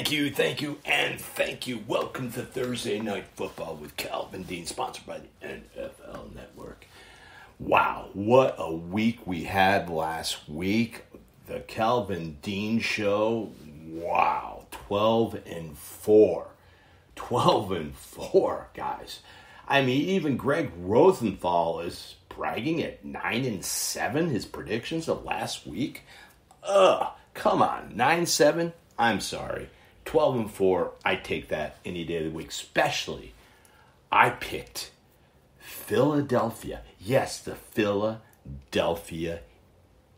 thank you, and thank you. Welcome to Thursday Night Football with Calvin Dean, sponsored by the NFL Network. Wow, what a week we had last week. The Calvin Dean Show, wow, 12-4. 12-4, guys. I mean, even Greg Rosenthal is bragging at 9-7, his predictions of last week. Come on, 9-7? I'm sorry. 12-4, I take that any day of the week. Especially, I picked Philadelphia. Yes, the Philadelphia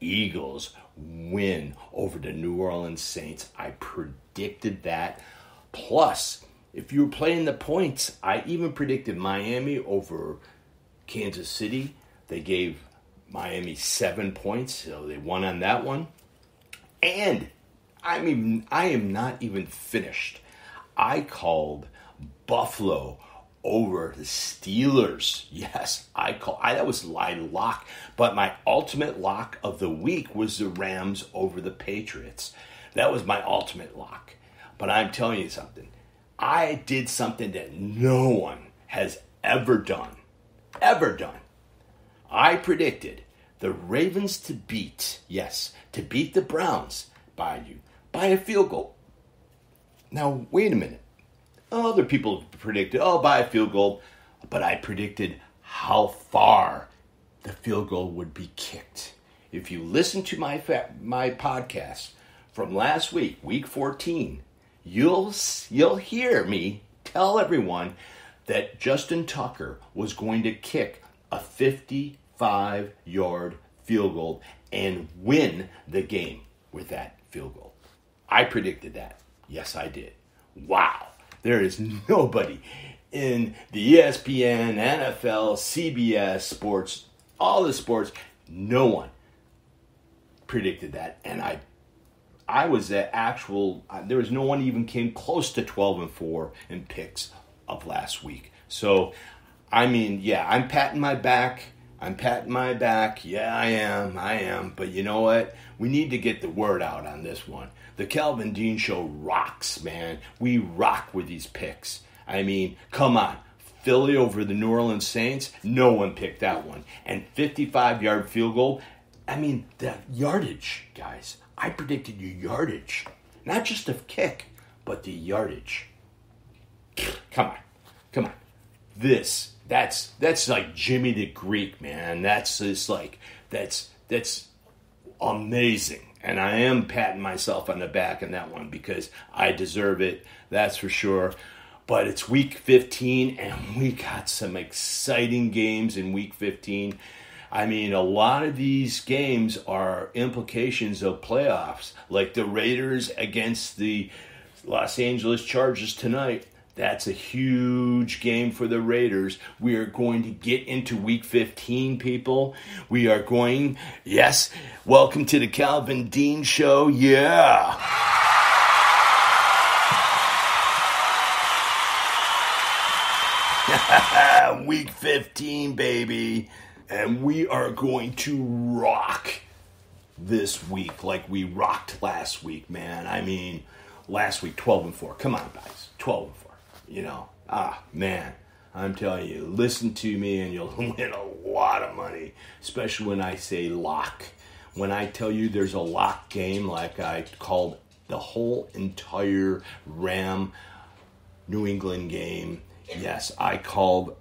Eagles win over the New Orleans Saints. I predicted that. Plus, if you were playing the points, I even predicted Miami over Kansas City. They gave Miami 7 points, so they won on that one. And I am not even finished. I called Buffalo over the Steelers. Yes, that was my lock. But my ultimate lock of the week was the Rams over the Patriots. That was my ultimate lock. But I'm telling you something. I did something that no one has ever done. Ever done. I predicted the Ravens to beat the Browns by a field goal. Now, wait a minute. Other people predicted, by a field goal. But I predicted how far the field goal would be kicked. If you listen to my podcast from last week, week 14, you'll hear me tell everyone that Justin Tucker was going to kick a 55-yard field goal and win the game with that field goal. I predicted that. Yes, I did. Wow. There is nobody in the ESPN, NFL, CBS sports, all the sports, no one predicted that. And I was there was no one even came close to 12-4 in picks of last week. So, I'm patting my back. Yeah, I am. But you know what? We need to get the word out on this one. The Calvin Dean Show rocks, man. We rock with these picks. Come on. Philly over the New Orleans Saints, no one picked that one. And 55-yard field goal, the yardage, guys. I predicted your yardage. Not just the kick, but the yardage. Come on. That's like Jimmy the Greek, man. That's amazing. And I am patting myself on the back on that one because I deserve it. That's for sure. But it's week 15, and we got some exciting games in week 15. A lot of these games are implications of playoffs, like the Raiders against the Los Angeles Chargers tonight. That's a huge game for the Raiders. We are going to get into week 15, people. Welcome to the Calvin Dean Show. Yeah. Week 15, baby. And we are going to rock this week like we rocked last week, man. Last week, 12-4. Come on, guys. 12-4. Man, I'm telling you, listen to me and you'll win a lot of money, especially when I say lock. When I tell you there's a lock game, like I called the whole entire Ram New England game. Yes, I called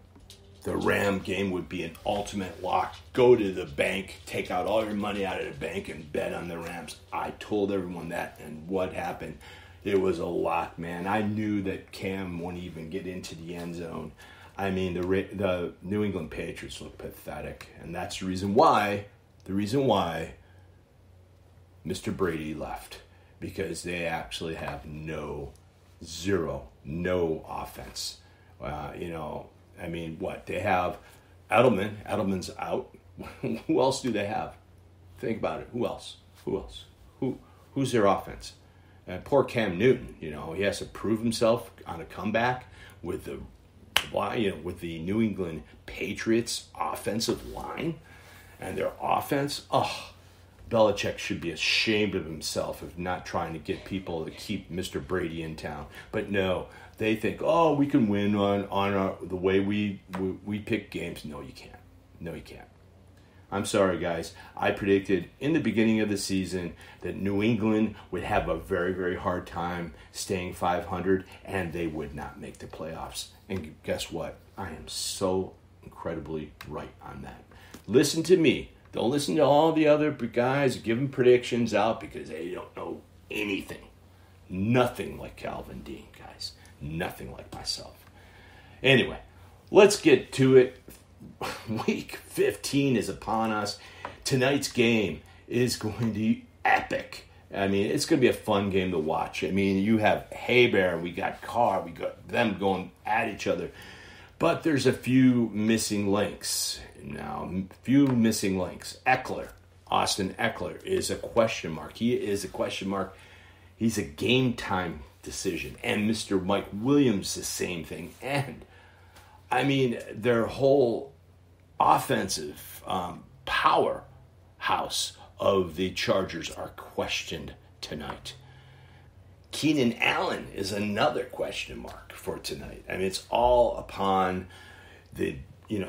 the Ram game would be an ultimate lock. Go to the bank, take out all your money out of the bank and bet on the Rams. I told everyone that, and what happened? It was a lock, man. I knew that Cam wouldn't even get into the end zone. The New England Patriots look pathetic, and that's the reason why Mr. Brady left, because they actually have no offense. They have Edelman. Edelman's out. Who else do they have? Think about it. Who else? Who's their offense? And poor Cam Newton, he has to prove himself on a comeback with the New England Patriots offensive line and their offense. Belichick should be ashamed of himself of not trying to get people to keep Mr. Brady in town. But no, they think, oh, we can win on the way we pick games. No, you can't. No, you can't. I'm sorry, guys. I predicted in the beginning of the season that New England would have a very, very hard time staying 500, and they would not make the playoffs. And guess what? I am so incredibly right on that. Listen to me. Don't listen to all the other guys giving predictions out because they don't know anything. Nothing like Calvin Dean, guys. Nothing like myself. Anyway, let's get to it. Week 15 is upon us. Tonight's game is going to be epic. I mean, it's going to be a fun game to watch. I mean, you have Hebert, we got Carr, we got them going at each other. But there's a few missing links. Now, Eckler, Austin Eckler, is a question mark. He is a question mark. He's a game time decision. And Mr. Mike Williams, the same thing. And, I mean, their whole offensive powerhouse of the Chargers are questioned tonight. Keenan Allen is another question mark for tonight. I mean, it's all upon the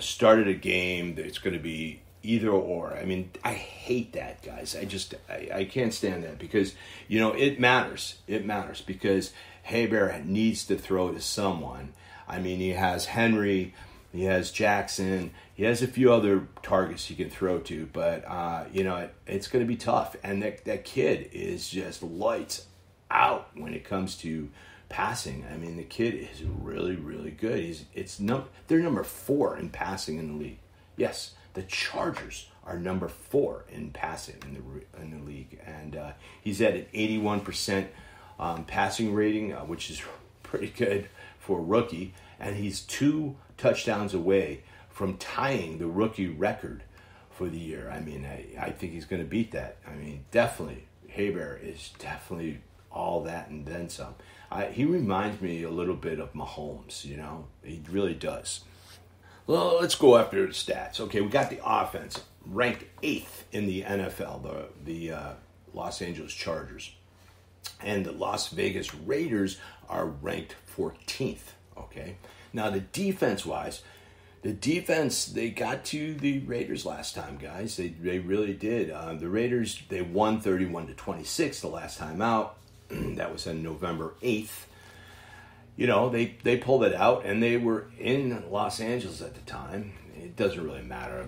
start of the game. It's going to be either or. I mean, I hate that, guys. I can't stand that because it matters. It matters because Hebert needs to throw to someone. I mean, he has Henry, he has Jackson, he has a few other targets he can throw to, but it's going to be tough. And that kid is just lights out when it comes to passing. I mean, the kid is really, really good. They're number 4 in passing in the league. Yes, the Chargers are number 4 in passing in the league, and he's at an 81% passing rating, which is pretty good for a rookie. And he's 2 touchdowns away from tying the rookie record for the year. I mean, I think he's going to beat that. I mean, definitely, Hebert is definitely all that and then some. He reminds me a little bit of Mahomes, He really does. Well, let's go after the stats. Okay, we got the offense ranked 8th in the NFL, the Los Angeles Chargers. And the Las Vegas Raiders are ranked 14th, okay? Now, the defense-wise, they got to the Raiders last time, guys. They really did. The Raiders, they won 31-26 the last time out. That was on November 8th. They pulled it out, and they were in Los Angeles at the time. It doesn't really matter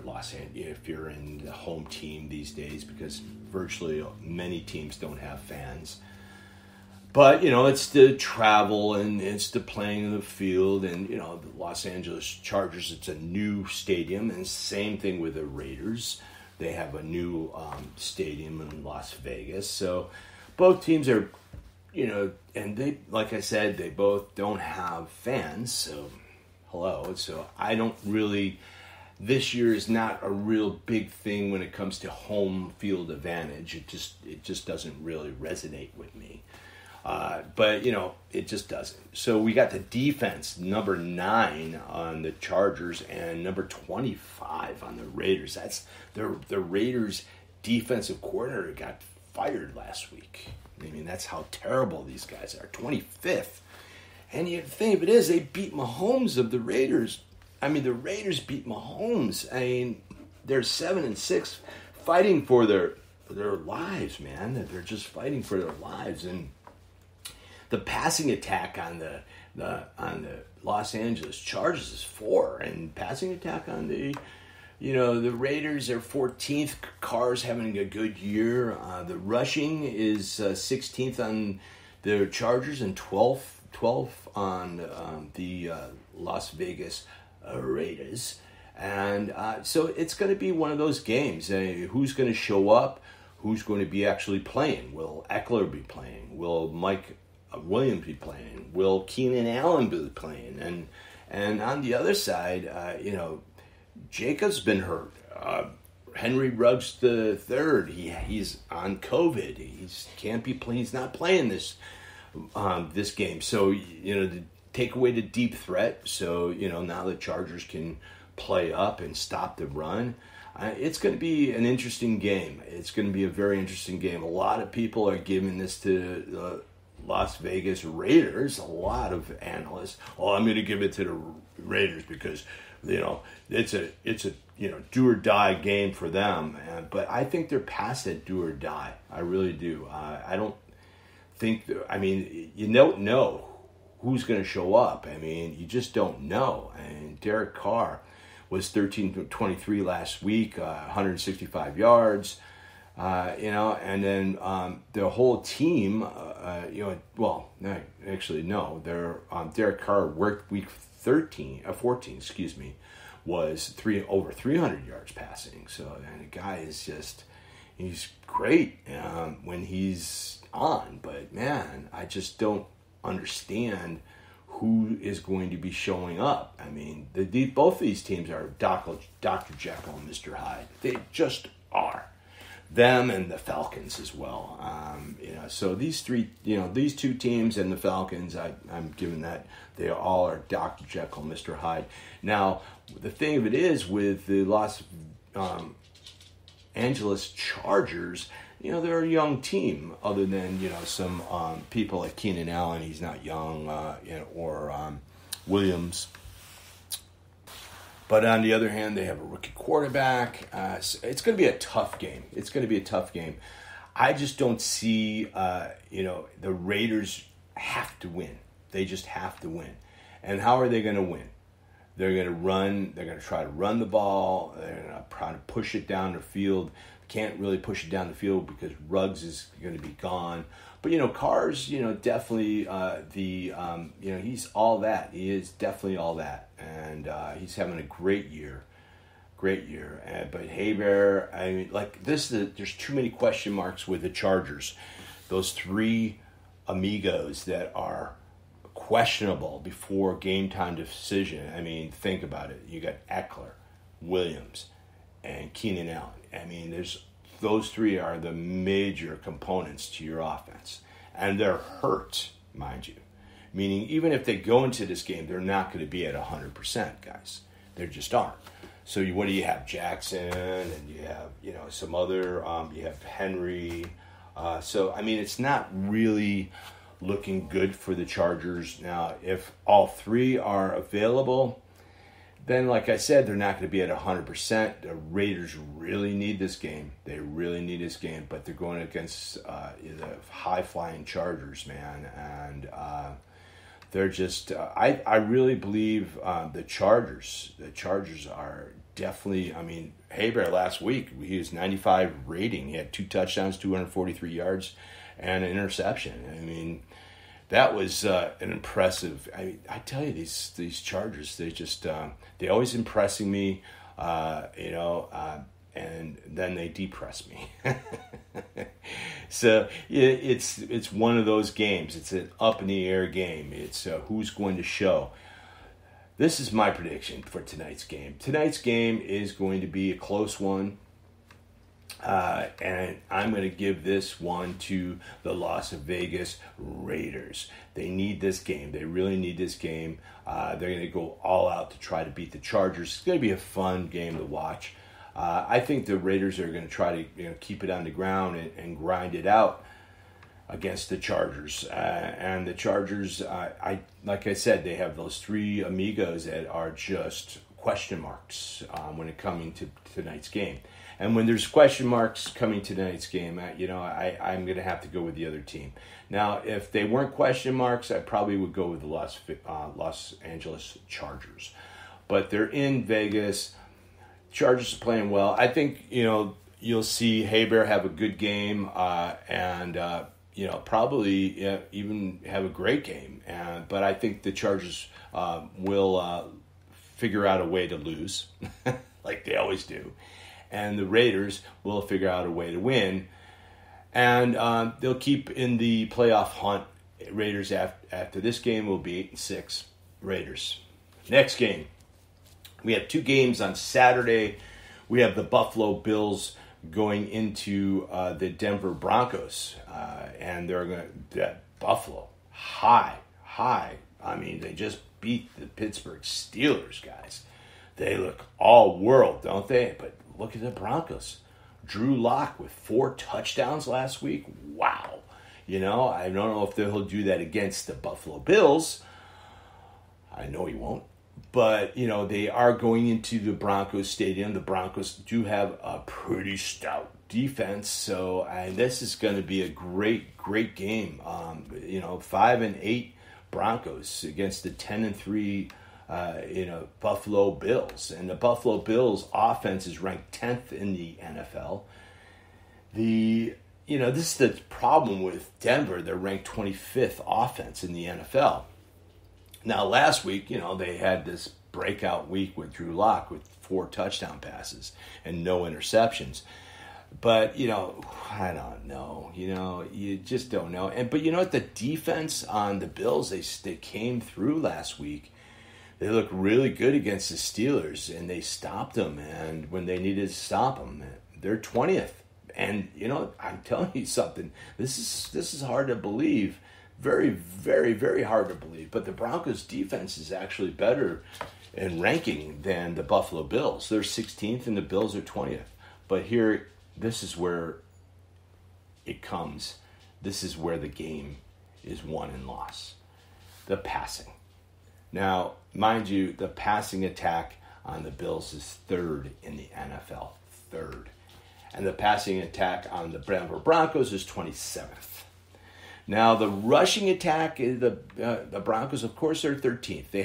if you're in the home team these days because virtually many teams don't have fans. But, it's the travel and it's the playing in the field. And, the Los Angeles Chargers, it's a new stadium. And same thing with the Raiders. They have a new stadium in Las Vegas. So both teams are, and they, like I said, they both don't have fans. So, hello. So I don't really, this year is not a real big thing when it comes to home field advantage. It just doesn't really resonate with me. But, it just doesn't. So we got the defense, number 9 on the Chargers and number 25 on the Raiders. That's the Raiders' defensive coordinator got fired last week. I mean, that's how terrible these guys are. 25th. And the thing of it is, they beat Mahomes of the Raiders. I mean, the Raiders beat Mahomes. I mean, they're 7-6 fighting for their lives, man. They're just fighting for their lives. And the passing attack on the Los Angeles Chargers is 4, and passing attack on the Raiders are 14th. Carr's having a good year. The rushing is 16th on the Chargers and 12th on the Las Vegas Raiders. And so it's going to be one of those games. Who's going to show up? Who's going to be actually playing? Will Eckler be playing? Will Mike Williams be playing? Will Keenan Allen be playing? And on the other side, Jacob's been hurt. Henry Ruggs III, he's on COVID. He's not playing this game. So to take away the deep threat. So now the Chargers can play up and stop the run. It's going to be an interesting game. It's going to be a very interesting game. A lot of people are giving this to the Las Vegas Raiders. A lot of analysts. Oh, I'm going to give it to the Raiders because it's a do or die game for them. But I think they're past that do or die. I really do. I don't think. You don't know who's going to show up. You just don't know. And Derek Carr was 13-23 last week, 165 yards, and then the whole team, Derek Carr worked week 14, was over 300 yards passing. So, and the guy is he's great when he's on, but man, I just don't understand who is going to be showing up. Both of these teams are Dr. Jekyll and Mr. Hyde. They just are. Them and the Falcons as well. So these two teams and the Falcons, I'm giving that they all are Dr. Jekyll and Mr. Hyde. Now, the thing of it is with the Los Angeles Chargers, they're a young team, other than, some people like Keenan Allen, he's not young, or Williams. But on the other hand, they have a rookie quarterback. So it's going to be a tough game. I just don't see, the Raiders have to win. They just have to win. And how are they going to win? They're going to run. They're going to try to run the ball. They're going to try to push it down the field. Can't really push it down the field because Ruggs is going to be gone. But, Carr's, definitely he's all that. He is definitely all that. And he's having a great year. But Hebert, there's too many question marks with the Chargers. Those three amigos that are questionable before game time decision. Think about it. You got Eckler, Williams, and Keenan Allen. Those three are the major components to your offense. And they're hurt, mind you. Meaning, even if they go into this game, they're not going to be at 100%, guys. They just aren't. So what do you have? Jackson, and you have, some other, you have Henry. It's not really looking good for the Chargers. Now, if all three are available, then, like I said, they're not going to be at 100%. The Raiders really need this game. They really need this game, but they're going against the high-flying Chargers, man. And they're just I really believe the Chargers are definitely, Hebert last week, he was 95 rating. He had 2 touchdowns, 243 yards, and an interception. That was an impressive. I tell you, these Chargers, they always impressing me, and then they depress me. So it's one of those games. It's an up in the air game. It's who's going to show. This is my prediction for tonight's game. Tonight's game is going to be a close one. And I'm going to give this one to the Las Vegas Raiders. They need this game. They really need this game. They're going to go all out to try to beat the Chargers. It's going to be a fun game to watch. I think the Raiders are going to try to keep it on the ground and grind it out against the Chargers. And the Chargers, like I said, they have those 3 amigos that are just question marks when it coming to tonight's game. And when there's question marks coming to tonight's game, I'm going to have to go with the other team. Now, if they weren't question marks, I probably would go with the Los Angeles Chargers. But they're in Vegas. Chargers are playing well. I think, you'll see Hebert have a good game and probably even have a great game. But I think the Chargers will figure out a way to lose, like they always do. And the Raiders will figure out a way to win. And they'll keep in the playoff hunt. Raiders after this game will be 8-6. Raiders. Next game. We have 2 games on Saturday. We have the Buffalo Bills going into the Denver Broncos. And they're going to... Buffalo. High. They just beat the Pittsburgh Steelers, guys. They look all world, don't they? But look at the Broncos. Drew Lock with 4 touchdowns last week. Wow. I don't know if he'll do that against the Buffalo Bills. I know he won't. But, they are going into the Broncos stadium. The Broncos do have a pretty stout defense. So, and this is going to be a great, great game. 5-8 Broncos against the 10-3 Buffalo Bills. And the Buffalo Bills offense is ranked 10th in the NFL. This is the problem with Denver. They're ranked 25th offense in the NFL. Now, last week, they had this breakout week with Drew Lock with 4 touchdown passes and no interceptions. But, I don't know. You just don't know. But you know what? The defense on the Bills, they came through last week. They looked really good against the Steelers, and they stopped them. And when they needed to stop them, they're 20th. And, I'm telling you something. This is hard to believe. Very, very, very hard to believe. But the Broncos' defense is actually better in ranking than the Buffalo Bills. They're 16th and the Bills are 20th. But here, this is where it comes. This is where the game is won and lost. The passing. Now, mind you, the passing attack on the Bills is 3rd in the NFL. 3rd. And the passing attack on the Denver Broncos is 27th. Now, the rushing attack, the Broncos, of course, they're 13th. They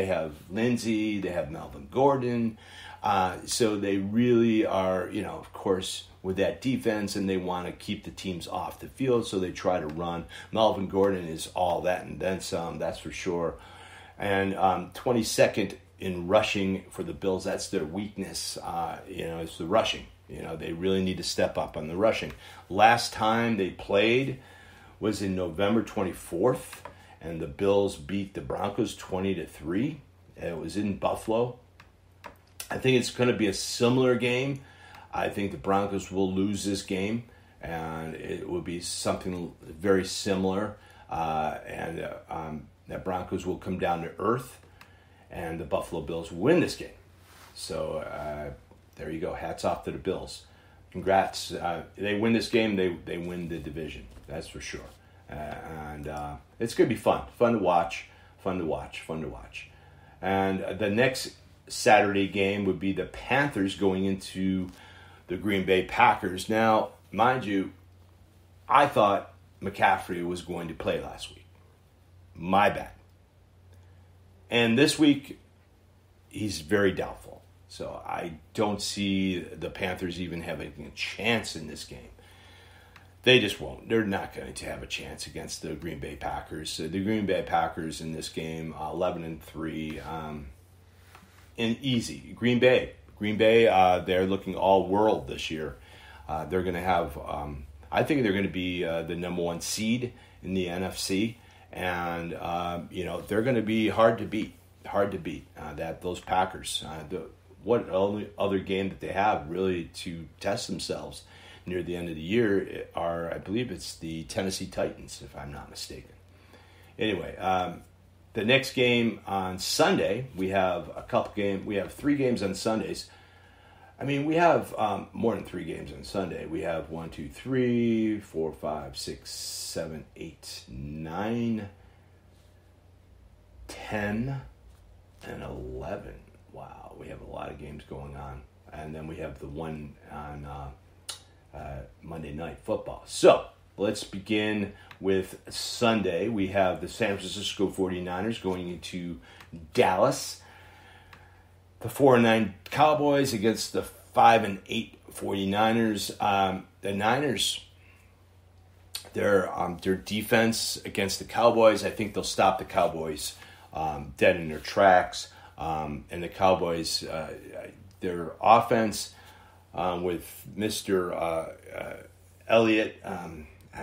have Lindsey, they have Melvin Gordon. So they really are, of course, with that defense, and they want to keep the teams off the field, so they try to run. Melvin Gordon is all that and then some, that's for sure. And 22nd in rushing for the Bills, that's their weakness, it's the rushing. They really need to step up on the rushing. Last time they played was in November 24th, and the Bills beat the Broncos 20-3. It was in Buffalo. I think it's going to be a similar game. I think the Broncos will lose this game, and it will be something very similar. The Broncos will come down to earth, and the Buffalo Bills will win this game. So there you go. Hats off to the Bills. Congrats. They win this game, they win the division. That's for sure. And it's going to be fun. Fun to watch. And the next Saturday game would be the Panthers going into the Green Bay Packers. Now, mind you, I thought McCaffrey was going to play last week. My bad. And this week, he's very doubtful. So I don't see the Panthers even having a chance in this game. They just won't. They're not going to have a chance against the Green Bay Packers. The Green Bay Packers in this game, 11-3, and easy. Green Bay, they're looking all world this year. They're going to have, I think they're going to be the number 1 seed in the NFC, and they're going to be hard to beat. Those Packers. What only other game that they have really to test themselves near the end of the year are, I believe it's the Tennessee Titans, if I'm not mistaken. Anyway, the next game on Sunday, we have we have 3 games on Sundays. I mean, we have more than 3 games on Sunday. We have 1, 2, 3, 4, 5, 6, 7, 8, 9, 10, and 11. Wow, we have a lot of games going on. And then we have the one on Monday Night Football. So, let's begin with Sunday. We have the San Francisco 49ers going into Dallas. The 4-9 Cowboys against the 5-8 49ers. The Niners, their defense against the Cowboys, I think they'll stop the Cowboys dead in their tracks. And the Cowboys, their offense with Mr. Elliott,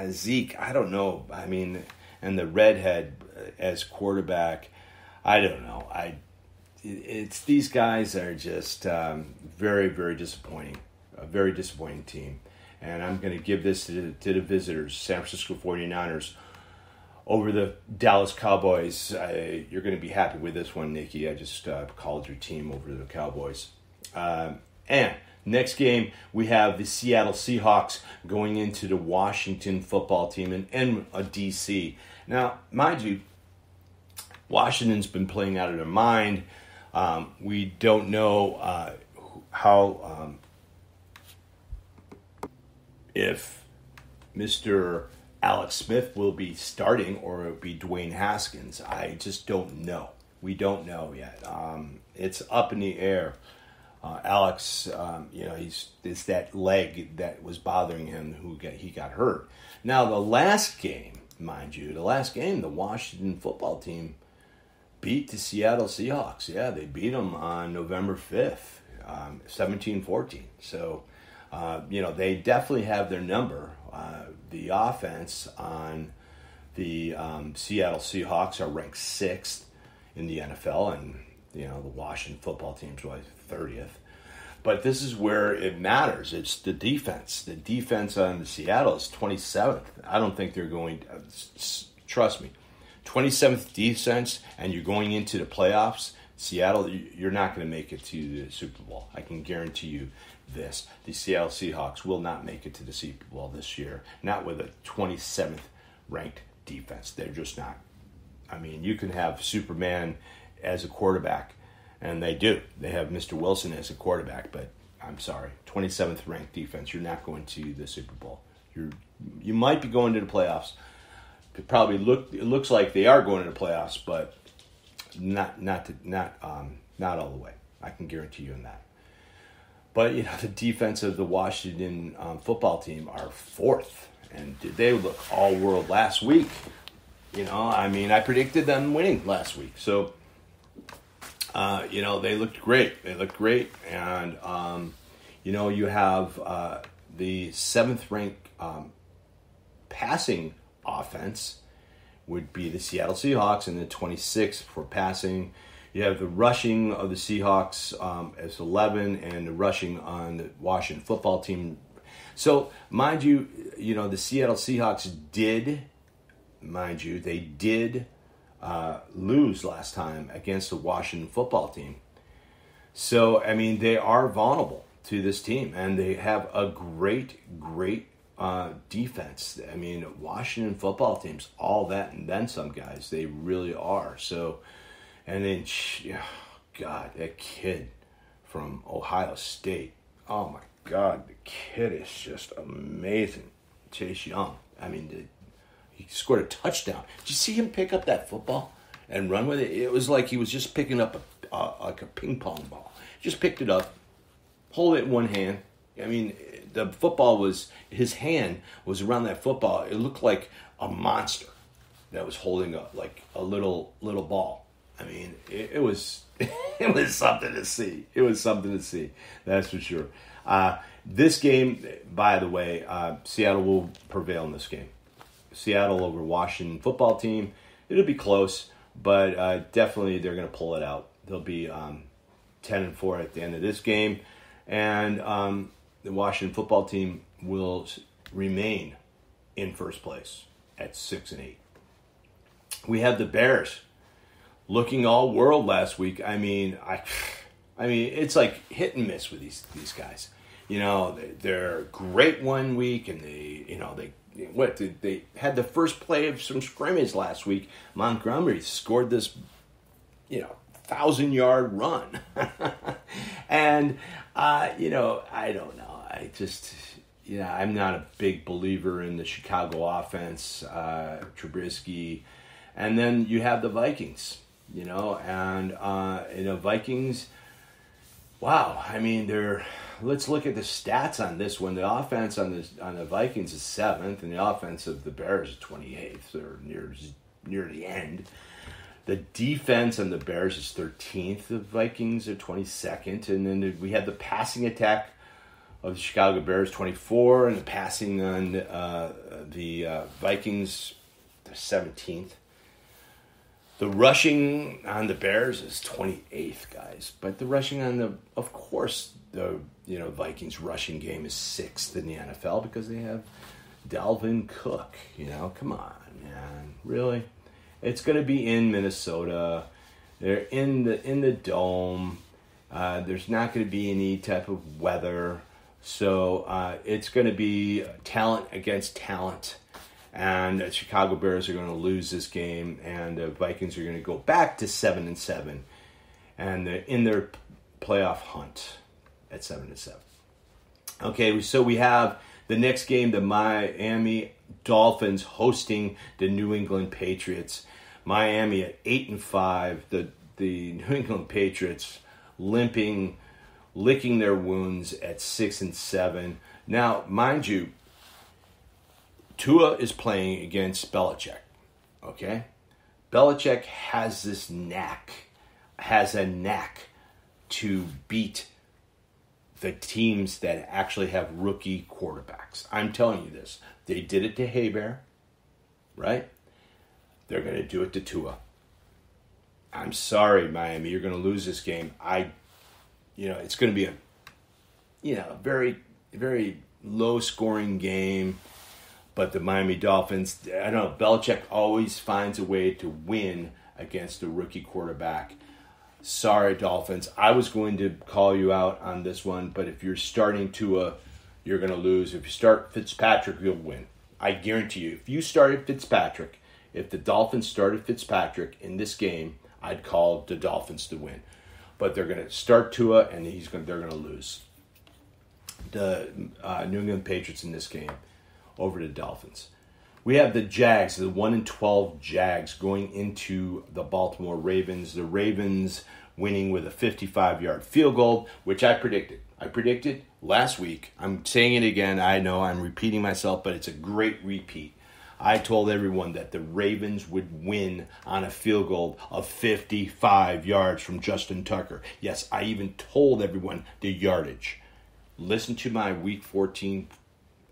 Zeke, I don't know. I mean, and the redhead as quarterback, I don't know. It's these guys are just very, very disappointing. A very disappointing team. And I'm going to give this to the visitors, San Francisco 49ers, over the Dallas Cowboys. You're going to be happy with this one, Nikki. I just called your team over the Cowboys. And next game, we have the Seattle Seahawks going into the Washington football team in D.C. Now, mind you, Washington's been playing out of their mind. We don't know how if Mr. Alex Smith will be starting or it will be Dwayne Haskins. I just don't know. We don't know yet. It's up in the air. Alex, it's that leg that was bothering him he got hurt. Now, the last game, mind you, the Washington football team beat the Seattle Seahawks. Yeah, they beat them on November 5th, 17-14. So, they definitely have their number. The offense on the Seattle Seahawks are ranked 6th in the NFL, and, the Washington football team's 30th. But this is where it matters. It's the defense. The defense on the Seattle is 27th. I don't think they're going to, trust me, 27th defense, and you're going into the playoffs, Seattle, you're not going to make it to the Super Bowl. I can guarantee you this. The Seattle Seahawks will not make it to the Super Bowl this year, not with a 27th ranked defense. They're just not. I mean, you can have Superman as a quarterback, and they do. They have Mr. Wilson as a quarterback, but I'm sorry, 27th ranked defense, you're not going to the Super Bowl. You might be going to the playoffs. It looks like they are going to the playoffs, but not all the way. I can guarantee you on that. But the defense of the Washington football team are 4th, and they look all world last week. I predicted them winning last week, so they looked great. And you have the 7th ranked passing offense would be the Seattle Seahawks, and the 26th for passing. You have the rushing of the Seahawks as 11, and the rushing on the Washington football team. So, mind you, the Seattle Seahawks did lose last time against the Washington football team. So, they are vulnerable to this team, and they have a great defense. Washington football team's all that and then some, guys. They really are. So, and then, God, that kid from Ohio State. Oh, my God, the kid is just amazing. Chase Young. He scored a touchdown. Did you see him pick up that football and run with it? It was like he was just picking up like a ping pong ball. Just picked it up, hold it in one hand. The football his hand was around that football. It looked like a monster that was holding up like a little ball. It was it was something to see. It was something to see. That's for sure. This game, by the way, Seattle will prevail in this game. Seattle over Washington football team. It'll be close, but definitely they're going to pull it out. They'll be 10-4 at the end of this game, and the Washington football team will remain in first place at 6-8. We have the Bears looking all world last week. It's like hit and miss with these guys. They're great one week, and they had the first play of some scrimmage last week. Montgomery scored this 1,000-yard run. And I don't know. I'm not a big believer in the Chicago offense, Trubisky. And then you have the Vikings, Vikings, wow. Let's look at the stats on this one. The offense on the Vikings is 7th, and the offense of the Bears is 28th, or near the end. The defense on the Bears is 13th. The Vikings are 22nd, and then we have the passing attack of the Chicago Bears, 24, and the passing on the Vikings, they're 17th. The rushing on the Bears is 28th, guys. But the rushing on the Vikings rushing game is 6th in the NFL because they have, Dalvin Cook. Come on, man. Really? It's going to be in Minnesota. They're in the dome. There's not going to be any type of weather. So it's going to be talent against talent. And the Chicago Bears are going to lose this game. And the Vikings are going to go back to 7-7. And they're in their playoff hunt at 7-7. Okay, so we have the next game, the Miami Dolphins hosting the New England Patriots. Miami at 8-5. The New England Patriots licking their wounds at 6-7. Now, mind you, Tua is playing against Belichick. Okay, Belichick has a knack to beat the teams that actually have rookie quarterbacks. I'm telling you this. They did it to Hebert, right? They're going to do it to Tua. I'm sorry, Miami. You're going to lose this game. It's going to be a very, very low-scoring game. But the Miami Dolphins, I don't know, Belichick always finds a way to win against a rookie quarterback. Sorry, Dolphins. I was going to call you out on this one, but if you're starting Tua, you're going to lose. If you start Fitzpatrick, you'll win. I guarantee you. If you started Fitzpatrick, if the Dolphins started Fitzpatrick in this game, I'd call the Dolphins to win. But they're going to start Tua, and they're going to lose. The New England Patriots in this game over the Dolphins. We have the Jags, the 1-12 Jags, going into the Baltimore Ravens. The Ravens winning with a 55-yard field goal, which I predicted. I predicted last week. I'm saying it again. I know I'm repeating myself, but it's a great repeat. I told everyone that the Ravens would win on a field goal of 55 yards from Justin Tucker. Yes, I even told everyone the yardage. Listen to my Week 14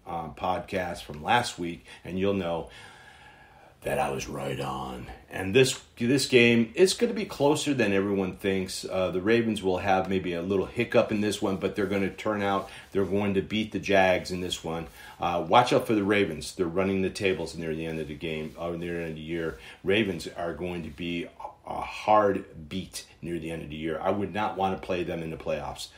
podcast from last week, and you'll know that I was right on. And this game, it's going to be closer than everyone thinks. The Ravens will have maybe a little hiccup in this one, but they're going to turn out. They're going to beat the Jags in this one. Watch out for the Ravens. They're running the tables near the end of the game, or near the end of the year. Ravens are going to be a hard beat near the end of the year. I would not want to play them in the playoffs,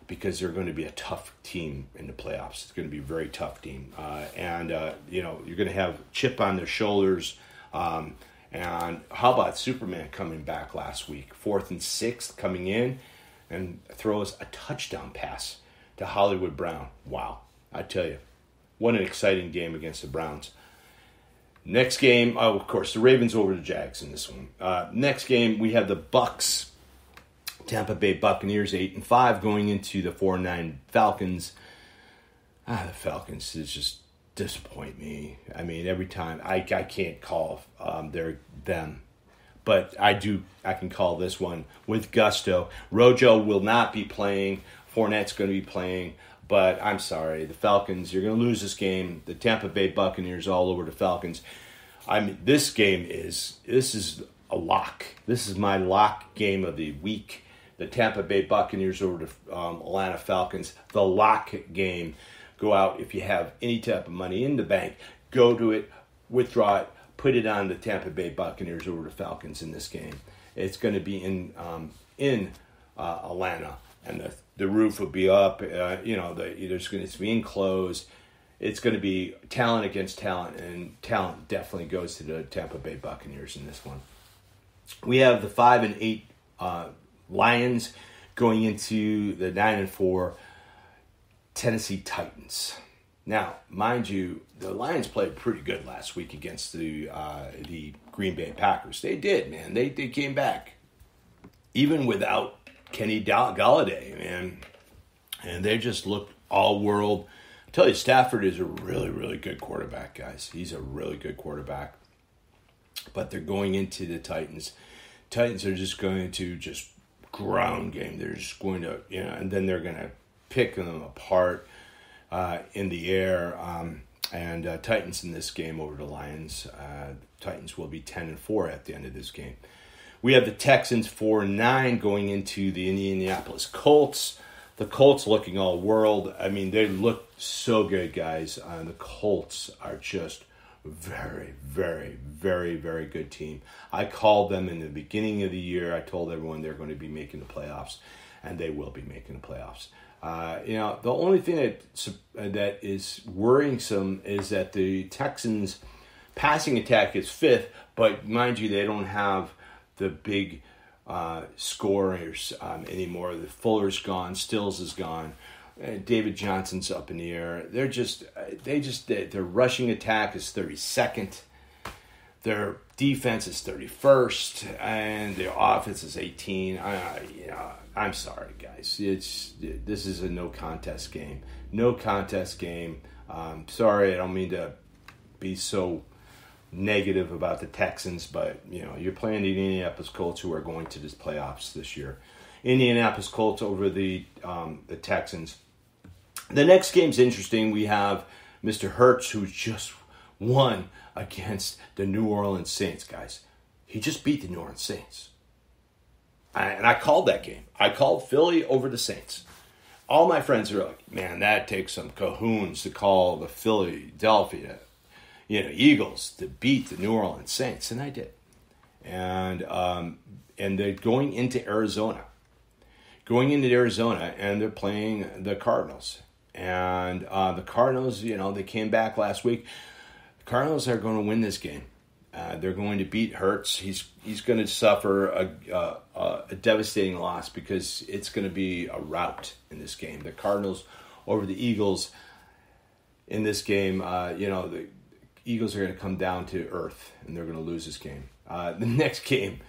because they're going to be a tough team in the playoffs. It's going to be a very tough team. You're going to have chip on their shoulders. And how about Superman coming back last week? 4th and 6th coming in and throws a touchdown pass to Hollywood Brown. Wow. I tell you, what an exciting game against the Browns. Next game, of course, the Ravens over the Jags in this one. Next game, we have the Bucks. Tampa Bay Buccaneers 8-5 going into the 4-9 Falcons. The Falcons just disappoint me. I mean, every time I can't call them, but I can call this one with gusto. Rojo will not be playing. Fournette's going to be playing, but I'm sorry, the Falcons. You're going to lose this game. The Tampa Bay Buccaneers all over the Falcons. This is a lock. This is my lock game of the week. The Tampa Bay Buccaneers over the Atlanta Falcons. The lock game. Go out if you have any type of money in the bank. Go to it, withdraw it, put it on the Tampa Bay Buccaneers over the Falcons in this game. It's going to be in Atlanta, and the roof will be up. It's going to be enclosed. It's going to be talent against talent, and talent definitely goes to the Tampa Bay Buccaneers in this one. We have the 5-8 Lions going into the 9-4 Tennessee Titans. Now, mind you, the Lions played pretty good last week against the Green Bay Packers. They did, man. They came back, even without Kenny Galladay, man. And they just looked all world. I tell you, Stafford is a really, really good quarterback, guys. He's a really good quarterback. But they're going into the Titans. Titans are just going to ground game. They're just going to, and then they're going to pick them apart in the air. Titans in this game over the Lions. Titans will be 10-4 at the end of this game. We have the Texans 4-9 going into the Indianapolis Colts. The Colts looking all world. I mean, they look so good, guys. The Colts are just very, very, very, very good team. I called them in the beginning of the year. I told everyone they're going to be making the playoffs, and they will be making the playoffs. The only thing that is worrisome is that the Texans' passing attack is fifth, but mind you, they don't have the big scorers anymore. The Fuller's gone, Stills is gone, David Johnson's up in the air. Their rushing attack is 32nd. Their defense is 31st, and their offense is 18. I'm sorry, guys. This is a no contest game. No contest game. Sorry, I don't mean to be so negative about the Texans, but you're playing the Indianapolis Colts, who are going to the playoffs this year. Indianapolis Colts over the Texans. The next game's interesting. We have Mr. Hurts, who just won against the New Orleans Saints, guys. He just beat the New Orleans Saints. And I called that game. I called Philly over the Saints. All my friends are like, man, that takes some cajoons to call the Philadelphia Eagles to beat the New Orleans Saints, and I did. And they're going into Arizona. And they're playing the Cardinals. And the Cardinals, they came back last week. The Cardinals are going to win this game. They're going to beat Hurts. He's going to suffer a devastating loss because it's going to be a rout in this game. The Cardinals over the Eagles in this game, the Eagles are going to come down to earth, and they're going to lose this game. The next game,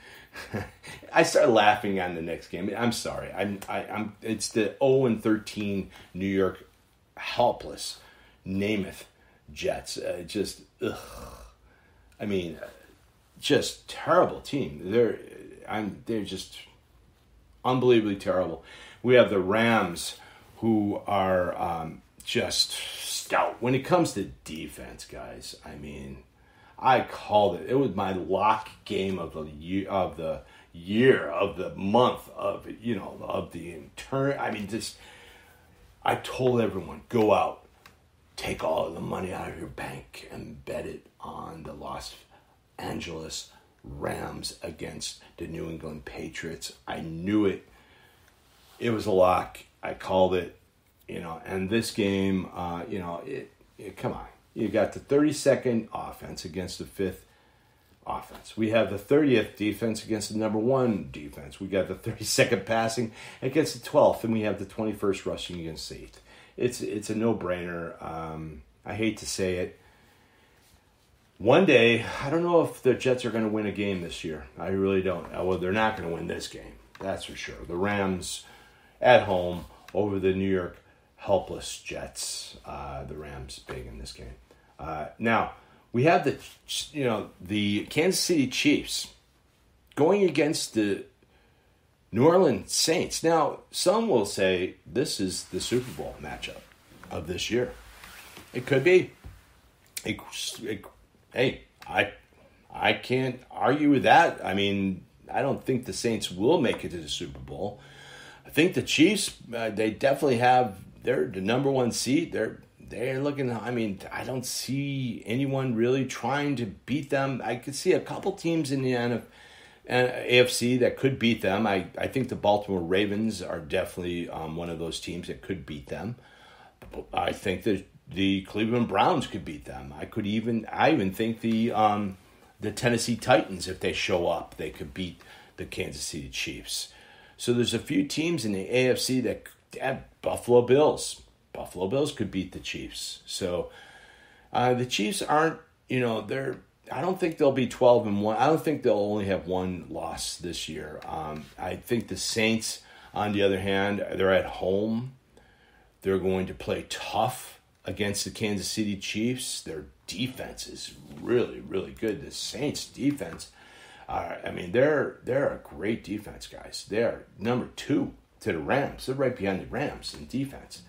I started laughing on the next game. I'm sorry. It's the 0-13 New York helpless Namath Jets. Just terrible team. They're just unbelievably terrible. We have the Rams, who are just stout. When it comes to defense, guys, I called it. It was my lock game of the year, of the month, of the intern. I told everyone, go out, take all of the money out of your bank and bet it on the Los Angeles Rams against the New England Patriots. I knew it. It was a lock. I called it. And this game, come on. You got the 32nd offense against the 5th offense. We have the 30th defense against the number 1 defense. We got the 32nd passing against the 12th, and we have the 21st rushing against the 8th. It's a no-brainer. I hate to say it. One day, I don't know if the Jets are going to win a game this year. I really don't. Well, they're not going to win this game. That's for sure. The Rams at home over the New York helpless Jets. The Rams big in this game. Now, we have the Kansas City Chiefs going against the New Orleans Saints. Now, some will say this is the Super Bowl matchup of this year. It could be. Hey, I can't argue with that. I don't think the Saints will make it to the Super Bowl. I think the Chiefs, they definitely they're the number 1 seed. They're looking, I don't see anyone really trying to beat them. I could see a couple teams in the AFC that could beat them. I think the Baltimore Ravens are definitely one of those teams that could beat them. I think that the Cleveland Browns could beat them. I even think the Tennessee Titans, if they show up, they could beat the Kansas City Chiefs. So there's a few teams in the AFC that Buffalo Bills. Buffalo Bills could beat the Chiefs. So the Chiefs aren't, I don't think they'll be 12-1. I don't think they'll only have one loss this year. I think the Saints, on the other hand, they're at home. They're going to play tough against the Kansas City Chiefs. Their defense is really, really good. The Saints' defense, they're a great defense, guys. They're number 2 to the Rams. They're right behind the Rams in defense.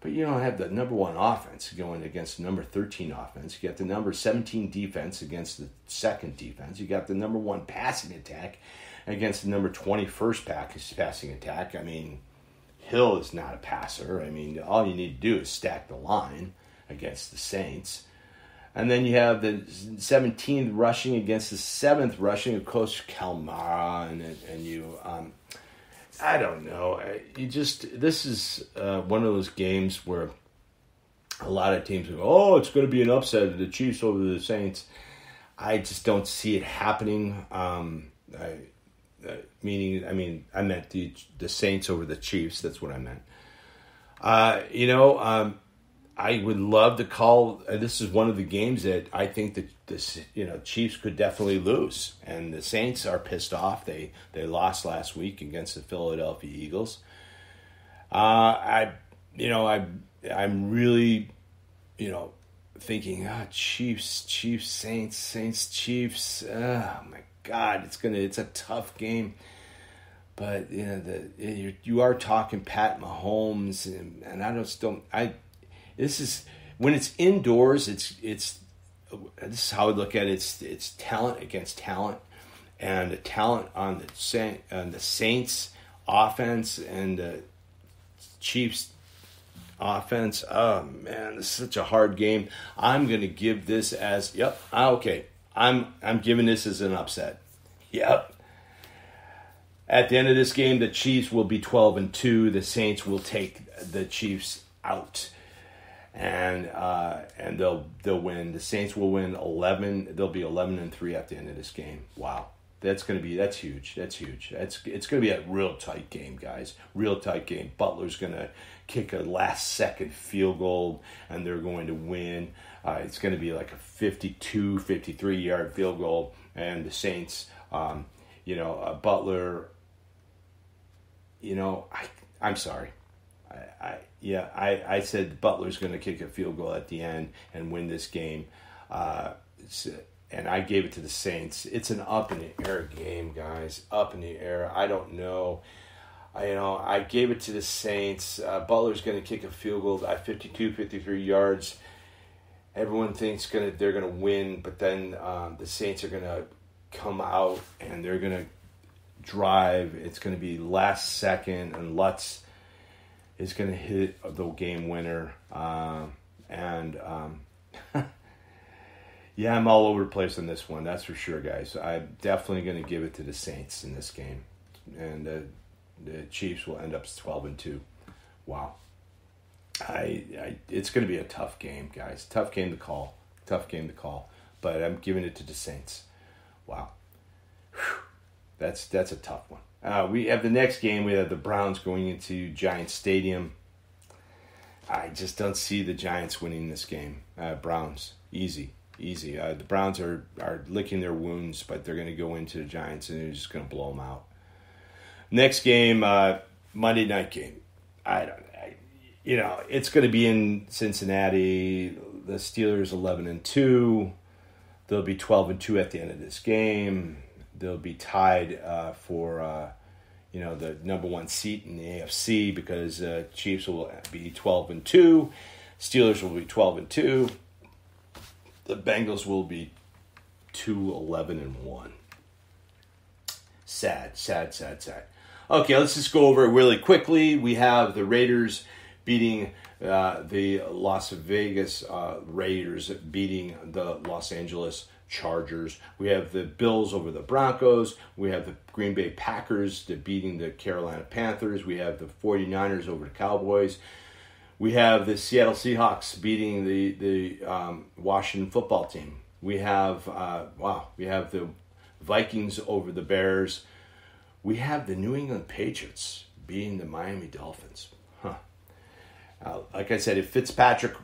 But you don't have the number 1 offense going against the number 13 offense. You got the number 17 defense against the 2nd defense. You got the number 1 passing attack against the number 21st passing attack. Hill is not a passer. I mean, all you need to do is stack the line against the Saints. And then you have the 17th rushing against the 7th rushing of Coach Kalmara, and you, I don't know. This is one of those games where a lot of teams go, oh, it's going to be an upset of the Chiefs over the Saints. I just don't see it happening. I meant the Saints over the Chiefs. That's what I meant. I would love to call. This is one of the games that I think that Chiefs could definitely lose, and the Saints are pissed off. They lost last week against the Philadelphia Eagles. I'm really, thinking, Chiefs, Saints, Chiefs. Oh my God, it's a tough game. But you are talking Pat Mahomes, and this is when it's indoors. This is how I look at it. It's talent against talent, and the talent on the Saints offense and the Chiefs offense. Oh man, this is such a hard game. I'm going to give this as okay. I'm giving this as an upset. Yep. At the end of this game, the Chiefs will be 12-2. The Saints will take the Chiefs out, and they'll win. The Saints will win 11. They'll be 11-3 at the end of this game. Wow, that's huge. It's going to be a real tight game, guys. Real tight game. Butler's going to kick a last-second field goal, and they're going to win. It's going to be like a 52, 53-yard field goal, and the Saints, Butler. I'm sorry. I said Butler's going to kick a field goal at the end and win this game. And I gave it to the Saints. It's an up-in-the-air game, guys. Up in the air. I don't know. I gave it to the Saints. Butler's going to kick a field goal at 52, 53 yards. Everyone thinks they're going to win, but then the Saints are going to come out and they're going to drive. It's going to be last second, and Lutz is going to hit the game winner. Yeah, I'm all over the place on this one. That's for sure, guys. I'm definitely going to give it to the Saints in this game, and the Chiefs will end up 12-2. Wow. It's going to be a tough game, guys. Tough game to call. But I'm giving it to the Saints. Wow. Whew. That's a tough one. We have the next game. We have the Browns going into Giants Stadium. I just don't see the Giants winning this game. Browns, easy. The Browns are licking their wounds, but they're going to go into the Giants and they're just going to blow them out. Next game, Monday night game. It's going to be in Cincinnati. The Steelers 11-2. They'll be 12-2 at the end of this game. They'll be tied for the number one seat in the AFC because Chiefs will be 12-2, Steelers will be 12-2, the Bengals will be 2-11-1. Sad. Okay, let's just go over it really quickly. We have the Raiders beating the Las Vegas Raiders, beating the Los Angeles Chargers. We have the Bills over the Broncos. We have the Green Bay Packers beating the Carolina Panthers. We have the 49ers over the Cowboys. We have the Seattle Seahawks beating the Washington football team. We have the Vikings over the Bears. We have the New England Patriots beating the Miami Dolphins. Like I said, if Fitzpatrick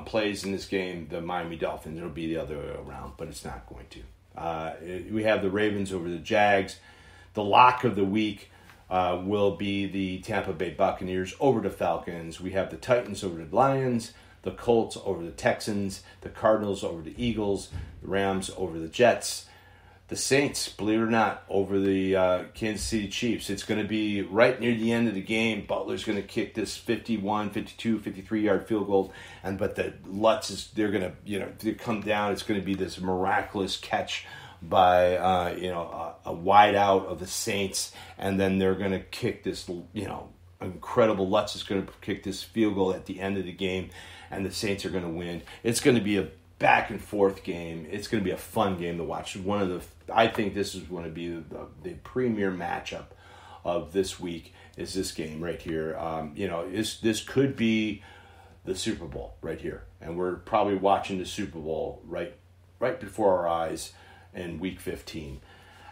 plays in this game, the Miami Dolphins, it'll be the other way around, but it's not going to. We have the Ravens over the Jags. The lock of the week will be the Tampa Bay Buccaneers over the Falcons. We have the Titans over the Lions, the Colts over the Texans, the Cardinals over the Eagles, the Rams over the Jets, the Saints, believe it or not, over the Kansas City Chiefs. It's going to be right near the end of the game. Butler's going to kick this 51, 52, 53-yard field goal, but the Lutz they're going to come down. It's going to be this miraculous catch by a wide out of the Saints, and then they're going to kick this incredible. Lutz is going to kick this field goal at the end of the game, and the Saints are going to win. It's going to be a back and forth game. It's going to be a fun game to watch. I think this is going to be the premier matchup of this week. Is this game right here? This could be the Super Bowl right here, and we're probably watching the Super Bowl right before our eyes in Week 15.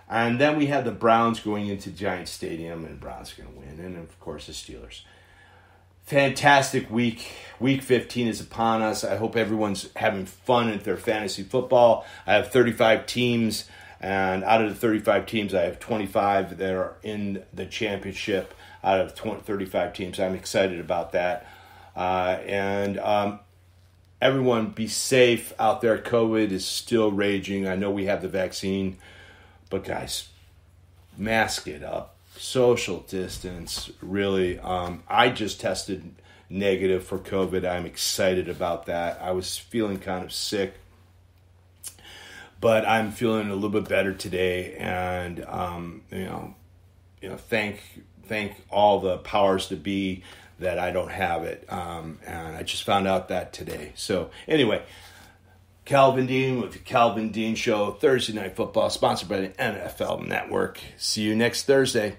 And then we have the Browns going into Giants Stadium, and Browns are going to win, and of course the Steelers. Fantastic week. Week 15 is upon us. I hope everyone's having fun at their fantasy football. I have 35 teams, and out of the 35 teams, I have 25 that are in the championship out of 35 teams. I'm excited about that. Everyone be safe out there. COVID is still raging. I know we have the vaccine, but guys, mask it up. Social distance, really. I just tested negative for COVID. I'm excited about that. I was feeling kind of sick, but I'm feeling a little bit better today. And thank all the powers to be that I don't have it. And I just found out that today. So anyway, Calvin Dean with the Calvin Dean Show, Thursday Night Football, sponsored by the NFL Network. See you next Thursday.